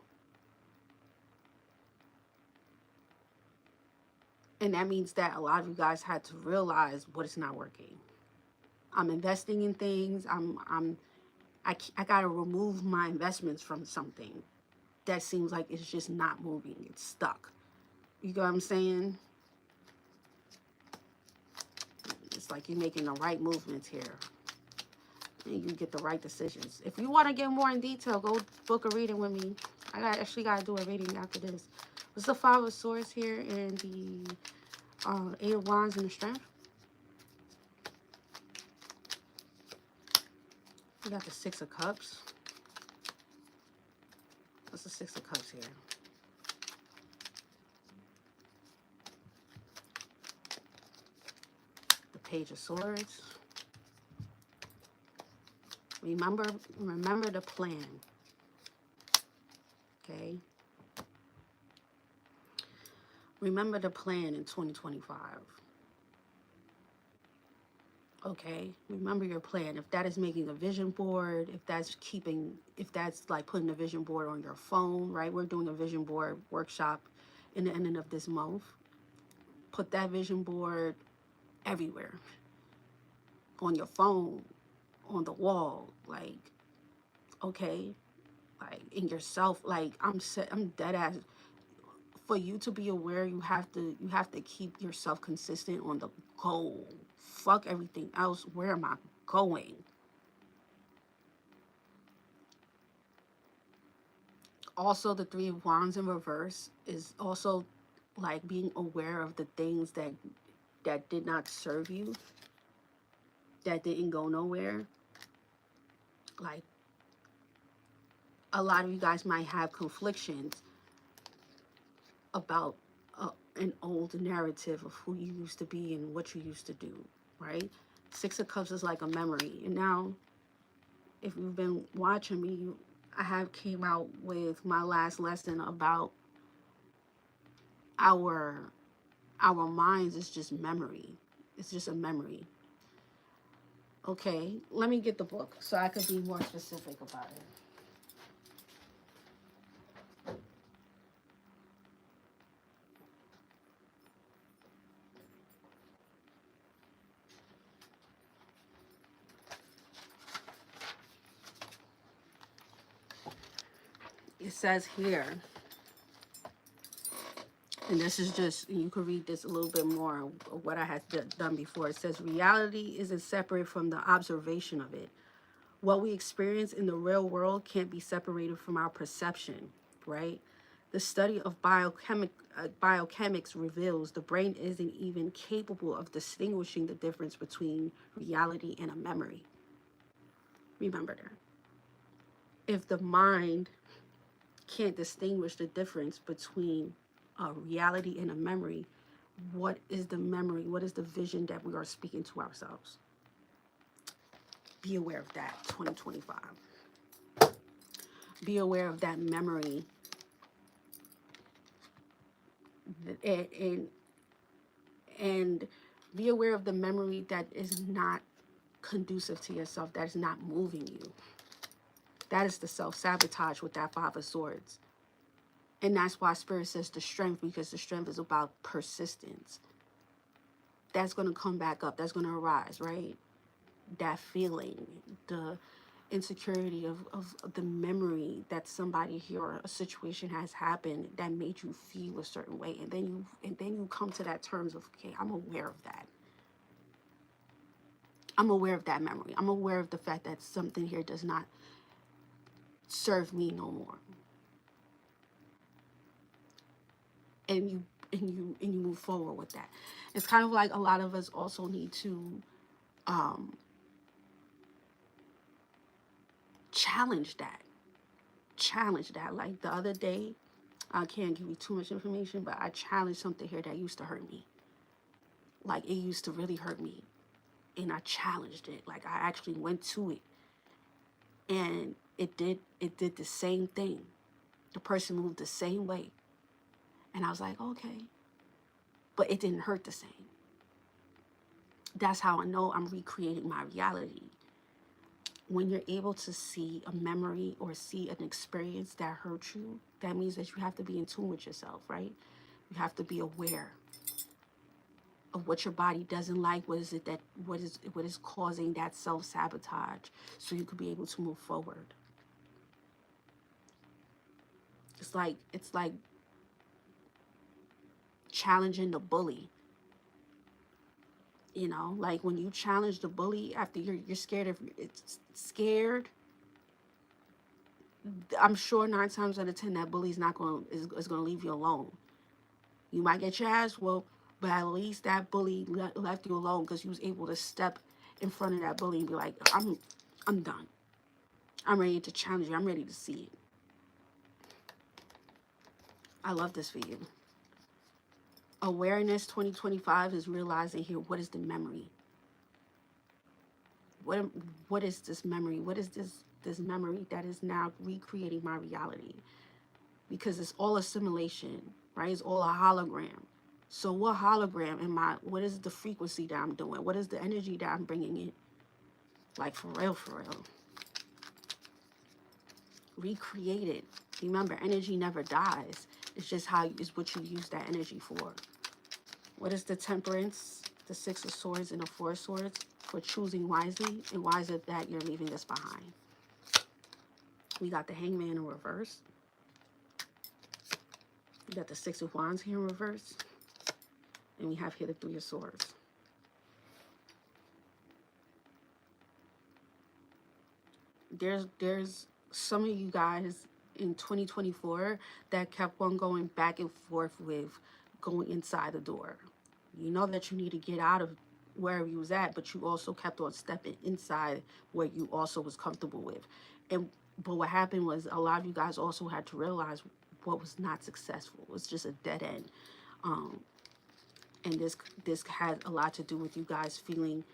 And that means that a lot of you guys had to realize what is not working. I'm investing in things. I got to remove my investments from something that seems like it's just not moving. It's stuck. You get what I'm saying? It's like you're making the right movements here. And you get the right decisions. If you want to get more in detail, go book a reading with me. I actually got to do a reading after this. What's the Five of Swords here and the Eight of Wands and the Strength? We got the Six of Cups. What's the Six of Cups here? The Page of Swords. Remember the plan. Okay? Remember the plan in 2025. Okay? Remember your plan. If that is making a vision board, if that's like putting a vision board on your phone, right? We're doing a vision board workshop in the ending of this month. Put that vision board everywhere. On your phone, on the wall, like, okay? Like in yourself, like I'm dead ass. For you to be aware, you have to keep yourself consistent on the goal. Fuck everything else. Where am I going? Also, the Three of Wands in reverse is also like being aware of the things that did not serve you, that didn't go nowhere. Like, a lot of you guys might have conflictions about an old narrative of who you used to be and what you used to do, right? Six of Cups is like a memory. And now, if you've been watching me, I have came out with my last lesson about our minds is just memory. It's just a memory. Okay, let me get the book so I could be more specific about it. It says here, and this is just, you could read this a little bit more of what I had done before. It says reality isn't separate from the observation of it. What we experience in the real world can't be separated from our perception, right? The study of biochemics reveals the brain isn't even capable of distinguishing the difference between reality and a memory. Remember that. If the mind can't distinguish the difference between a reality and a memory, what is the memory? What is the vision that we are speaking to ourselves? Be aware of that, 2025. Be aware of that memory, and and be aware of the memory that is not conducive to yourself, that is not moving you. That is the self-sabotage with that Five of Swords. And that's why Spirit says the strength, because the strength is about persistence. That's going to come back up. That's going to arise, right? That feeling, the insecurity of the memory that somebody here or a situation has happened that made you feel a certain way. And then you come to that terms of, okay, I'm aware of that. I'm aware of that memory. I'm aware of the fact that something here does not serve me no more. And you move forward with that. It's kind of like a lot of us also need to challenge that. Like the other day, I can't give you too much information, but I challenged something here that used to hurt me. Like, it used to really hurt me. And I challenged it. Like, I actually went to it. And it did the same thing. The person moved the same way. And I was like, okay. But it didn't hurt the same. That's how I know I'm recreating my reality. When you're able to see a memory or see an experience that hurt you, that means that you have to be in tune with yourself, right? You have to be aware of what your body doesn't like. What is causing that self-sabotage, so you could be able to move forward. It's like challenging the bully. You know, like when you challenge the bully after you're scared of it's scared. I'm sure 9 times out of 10 that bully's not going is going to leave you alone. You might get your ass whooped, but at least that bully left you alone because you was able to step in front of that bully and be like, I'm done. I'm ready to challenge you. I'm ready to see it. I love this for you. Awareness 2025 is realizing here, what is the memory? What is this memory? What is this memory that is now recreating my reality? Because it's all a simulation, right? It's all a hologram. So what hologram am I? What is the frequency that I'm doing? What is the energy that I'm bringing in? Like, for real, for real. Recreate it. Remember, energy never dies. It's just what you use that energy for. What is the Temperance, the Six of Swords, and the Four of Swords? For choosing wisely, and why is it that you're leaving this behind? We got the Hangman in reverse. We got the Six of Wands here in reverse. And we have here the Three of Swords. There's some of you guys in 2024 that kept on going back and forth with going inside the door. You know that you need to get out of wherever you was at, but you also kept on stepping inside where you also was comfortable with. But what happened was a lot of you guys also had to realize what was not successful. It was just a dead end. And this had a lot to do with you guys feeling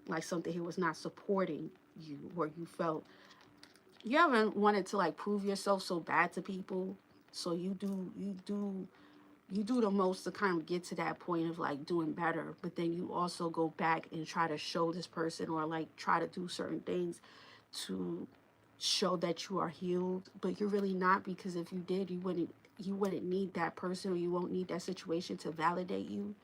like something here was not supporting you, or you felt you haven't wanted to like prove yourself so bad to people. So you do the most to kind of get to that point of like doing better, but then you also go back and try to show this person, or like try to do certain things to show that you are healed, but you're really not, because if you did, you wouldn't need that person, or you won't need that situation to validate you.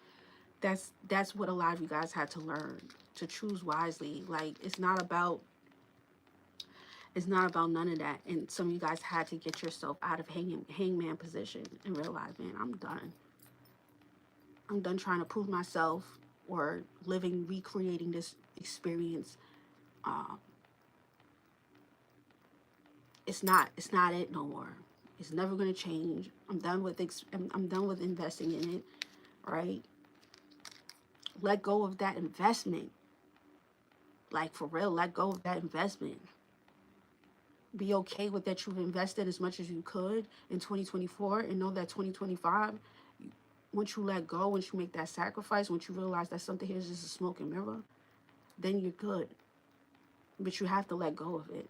That's what a lot of you guys had to learn, to choose wisely. Like, it's not about It's not about none of that. And some of you guys had to get yourself out of hangman position and realize, man, I'm done. I'm done trying to prove myself or living, recreating this experience. Uh, it's not it no more. It's never gonna change. I'm done with I'm done with investing in it. Right? Let go of that investment. Like for real, let go of that investment. Be okay with that you've invested as much as you could in 2024 and know that 2025, once you let go, once you make that sacrifice, once you realize that something here is just a smoke and mirror, then you're good. But you have to let go of it.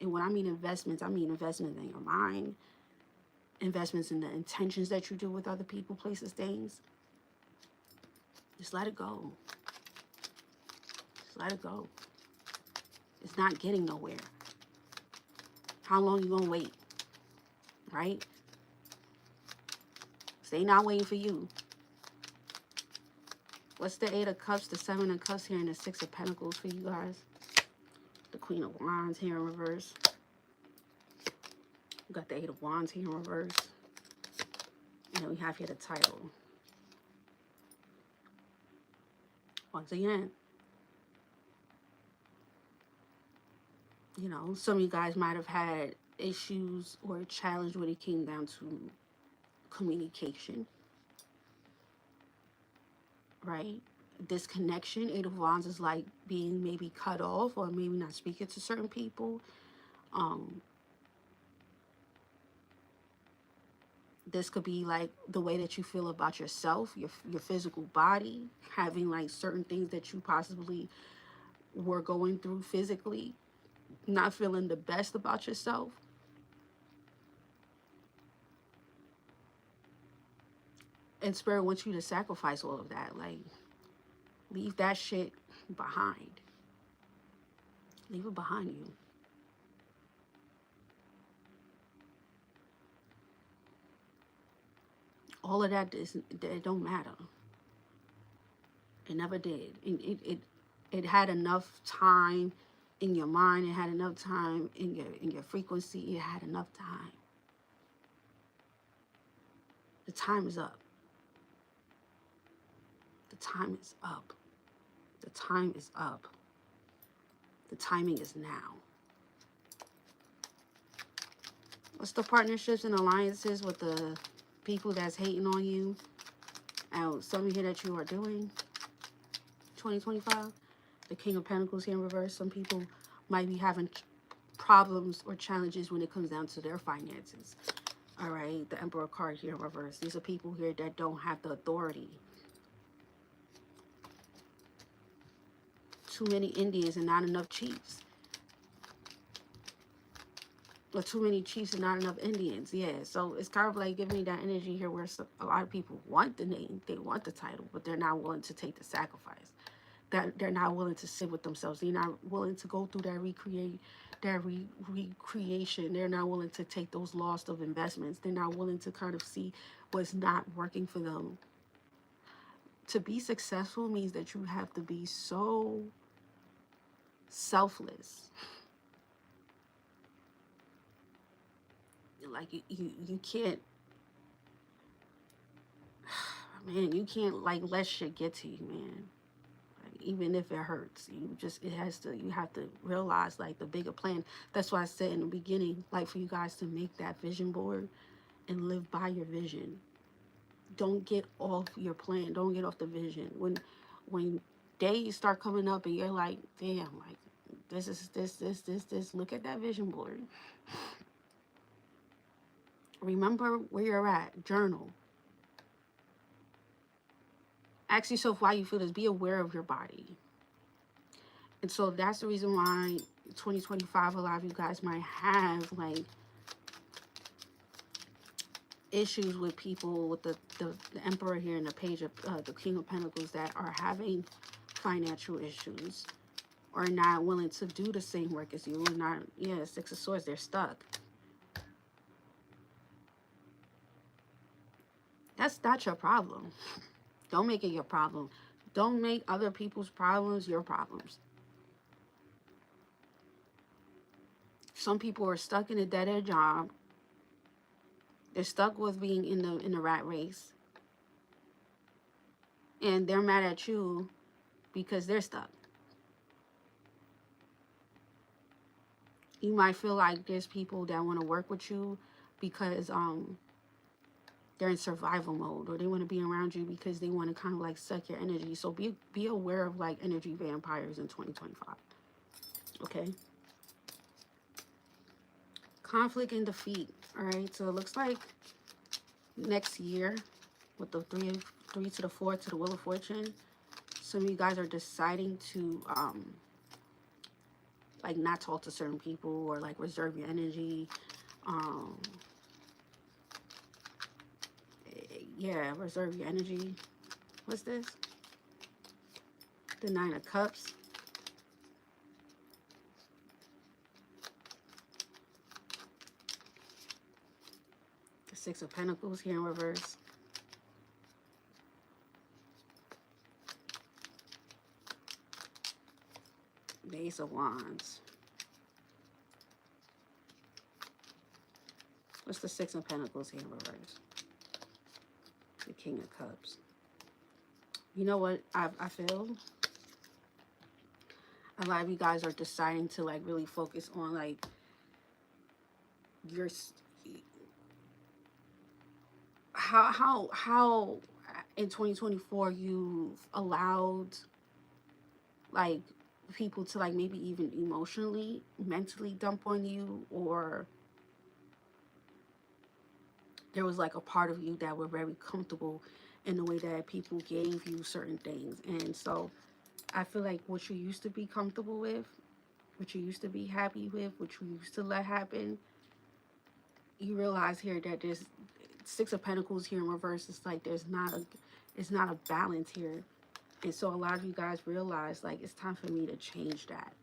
And when I mean investments, I mean investments in your mind, investments in the intentions that you do with other people, places, things. Just let it go. Just let it go. It's not getting nowhere. How long you gonna wait? Right? They not waiting for you. What's the Eight of Cups, the Seven of Cups here, and the Six of Pentacles for you guys? The Queen of Wands here in reverse. We got the Eight of Wands here in reverse. And then we have here the title. Once again, you know, some of you guys might have had issues or a challenge when it came down to communication, right? Disconnection. Eight of Wands is like being maybe cut off or maybe not speaking to certain people. This could be like the way that you feel about yourself, your physical body, having like certain things that you possibly were going through physically, not feeling the best about yourself. And Spirit wants you to sacrifice all of that. Like, leave that shit behind. Leave it behind you. All of that it don't matter. It never did. It had enough time in your mind. It had enough time in your frequency. It had enough time. The time is up. The time is up. The time is up. The timing is now. What's the partnerships and alliances with the people that's hating on you? And something here that you are doing. 2025. The King of Pentacles here in reverse. Some people might be having problems or challenges when it comes down to their finances. All right. The Emperor card here in reverse. These are people here that don't have the authority. Too many Indians and not enough chiefs. Or too many chiefs and not enough Indians. Yeah, so it's kind of like giving me that energy here where a lot of people want the name, they want the title, but they're not willing to take the sacrifice. That they're not willing to sit with themselves. They're not willing to go through that recreation. They're not willing to take those loss of investments. They're not willing to kind of see what's not working for them. To be successful means that you have to be so selfless. Like you can't, man, you can't like let shit get to you, man. Like, even if it hurts, you have to realize like the bigger plan. That's why I said in the beginning, like for you guys to make that vision board and live by your vision. Don't get off your plan. Don't get off the vision. When days start coming up and you're like, damn, like this is this. Look at that vision board. Remember where you're at. Journal. Ask yourself why you feel this. Be aware of your body. And so that's the reason why 2025, a lot of you guys might have like issues with people with the Emperor here and the Page of the King of Pentacles that are having financial issues or not willing to do the same work as you. Or not, yeah, Six of Swords, they're stuck. That's not your problem. Don't make it your problem. Don't make other people's problems your problems. Some people are stuck in a dead-end job. They're stuck with being in the rat race. And they're mad at you because they're stuck. You might feel like there's people that want to work with you because they're in survival mode, or they want to be around you because they want to kind of like suck your energy. So be aware of like energy vampires in 2025. Okay. Conflict and defeat. All right. So it looks like next year with the three to the 4 to the Wheel of Fortune, some of you guys are deciding to like not talk to certain people, or like reserve your energy. Yeah, reserve your energy. What's this? The 9 of Cups. The 6 of Pentacles here in reverse. The Ace of Wands. What's the 6 of Pentacles here in reverse? The King of Cups. You know what I feel? A lot of you guys are deciding to like really focus on like your how in 2024 you've allowed like people to like maybe even emotionally, mentally dump on you, or there was like a part of you that were very comfortable in the way that people gave you certain things. And so I feel like what you used to be comfortable with, what you used to be happy with, what you used to let happen, you realize here that there's 6 of Pentacles here in reverse. It's like it's not a balance here. And so a lot of you guys realize like it's time for me to change that.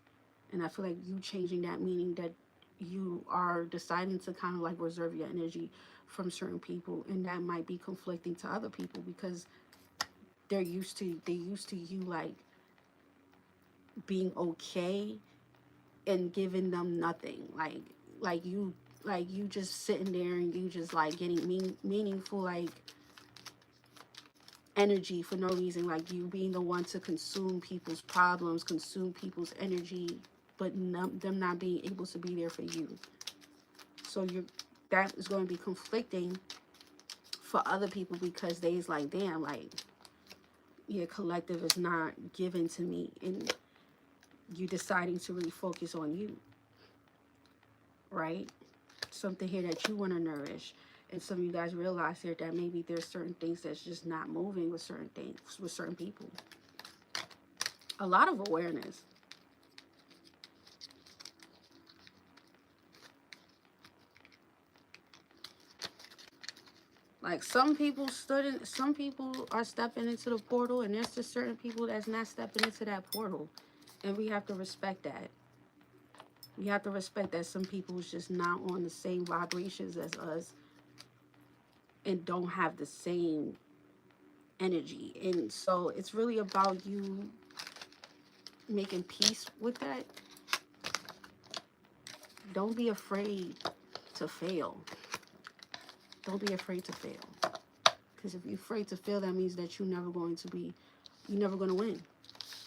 And I feel like you changing that, meaning that you are deciding to kind of like reserve your energy from certain people, and that might be conflicting to other people because they're used to you like being okay and giving them nothing, like you just sitting there and you just like getting meaningful like energy for no reason, like you being the one to consume people's problems, consume people's energy, but them not being able to be there for you. So that is going to be conflicting for other people because they's like, damn, like your collective is not given to me, and you deciding to really focus on you, right? Something here that you want to nourish. And some of you guys realize here that maybe there's certain things that's just not moving with certain things, with certain people. A lot of awareness. Like some people are stepping into the portal, and there's just certain people that's not stepping into that portal. And we have to respect that. We have to respect that some people is just not on the same vibrations as us and don't have the same energy. And so it's really about you making peace with that. Don't be afraid to fail. Don't be afraid to fail. Because if you're afraid to fail, that means that you're never going to win.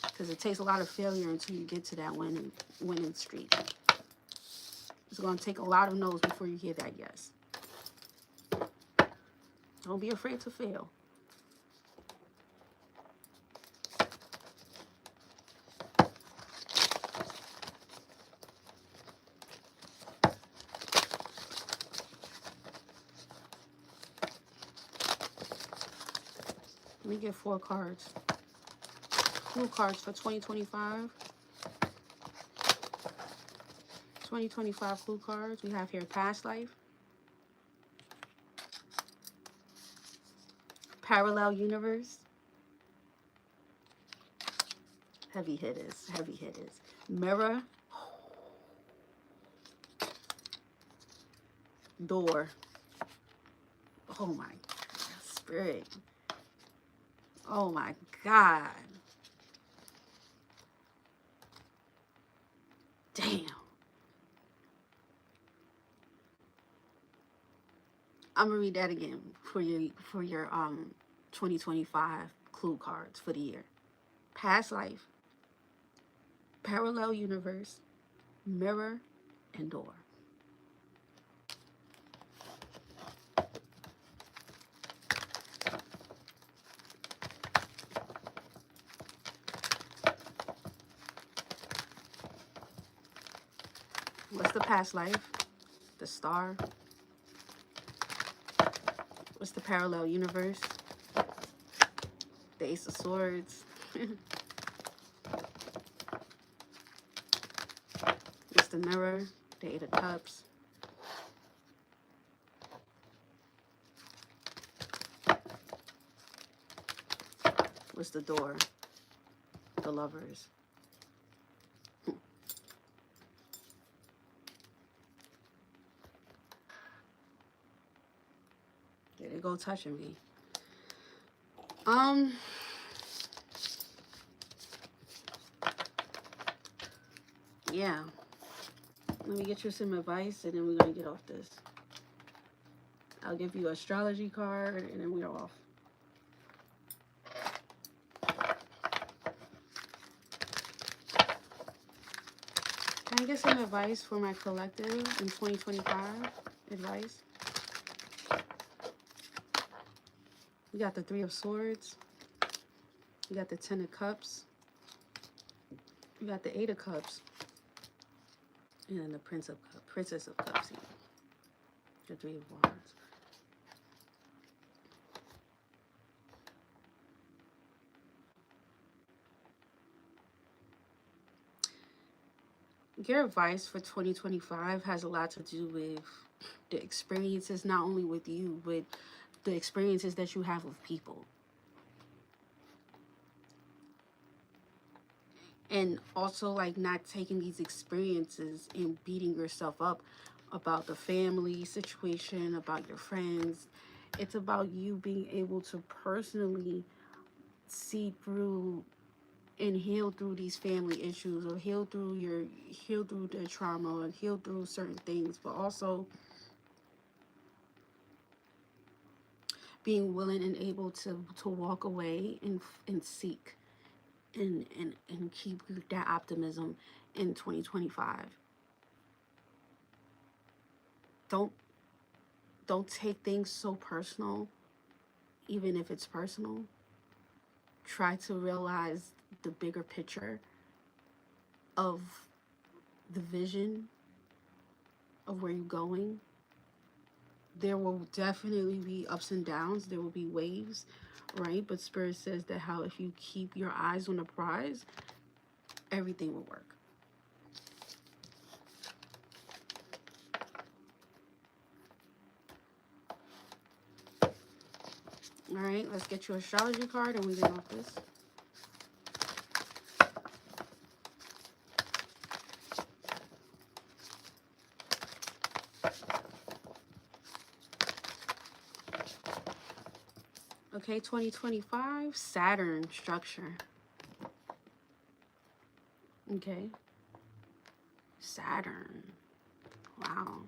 Because it takes a lot of failure until you get to that winning streak. It's going to take a lot of no's before you hear that yes. Don't be afraid to fail. Let me get 4 cards. Clue cards for 2025. 2025 clue cards. We have here past life, parallel universe, heavy hitters, mirror, door. Oh my spirit. Oh my God. Damn. I'm gonna read that again for your 2025 clue cards for the year. Past life, parallel universe, mirror, and door. What's the past life? The star. What's the parallel universe? The Ace of Swords. What's the mirror? The Eight of Cups. What's the door? The Lovers. There they go touching me. Yeah. Let me get you some advice and then we're gonna get off this. I'll give you an astrology card and then we're off. Can I get some advice for my collective in 2025? Advice. We got the Three of Swords. We got the Ten of Cups. We got the Eight of Cups. And then the Princess of Cups here. The Three of Wands. Your advice for 2025 has a lot to do with the experiences, not only with you, but the experiences that you have with people. And also, like, not taking these experiences and beating yourself up about the family situation, about your friends. It's about you being able to personally see through and heal through these family issues, or heal through the trauma, or heal through certain things, but also being willing and able to walk away and seek and keep that optimism in 2025. Don't take things so personal, even if it's personal. Try to realize the bigger picture of the vision of where you're going. There will definitely be ups and downs. There will be waves, right? But Spirit says that how if you keep your eyes on the prize, everything will work. All right, let's get you an astrology card and we get off this. Okay, 2025, Saturn structure. Okay. Saturn. Wow.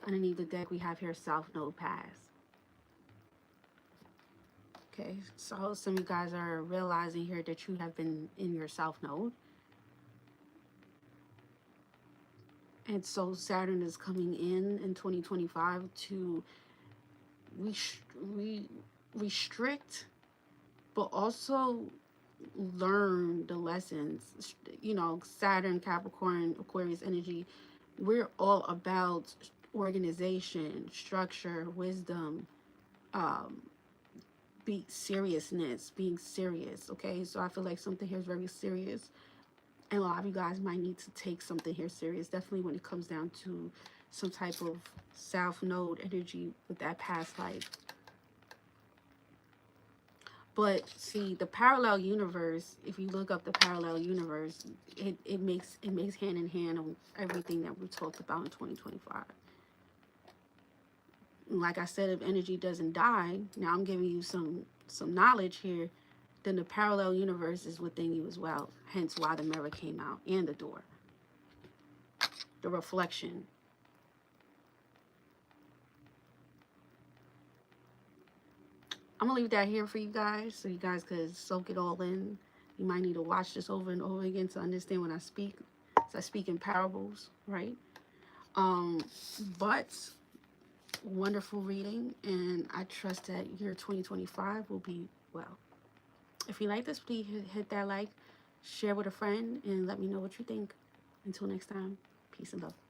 Underneath the deck, we have here South Node Pass. Okay, so some of you guys are realizing here that you have been in your South Node. And so Saturn is coming in 2025 to restrict, but also learn the lessons. You know, Saturn, Capricorn, Aquarius energy, we're all about organization, structure, wisdom, seriousness, being serious. Okay, so I feel like something here is very serious, and a lot of you guys might need to take something here serious, definitely when it comes down to some type of South Node energy with that past life. But see, the parallel universe, if you look up the parallel universe, it makes hand in hand on everything that we talked about in 2025. Like I said, if energy doesn't die, now I'm giving you some knowledge here, then the parallel universe is within you as well. Hence why the mirror came out and the door. The reflection. I'm gonna leave that here for you guys so you guys could soak it all in. You might need to watch this over and over again to understand when I speak. So I speak in parables, right? Um, but wonderful reading, and I trust that year 2025 will be well. If you like this, please hit that like, share with a friend, and let me know what you think. Until next time, peace and love.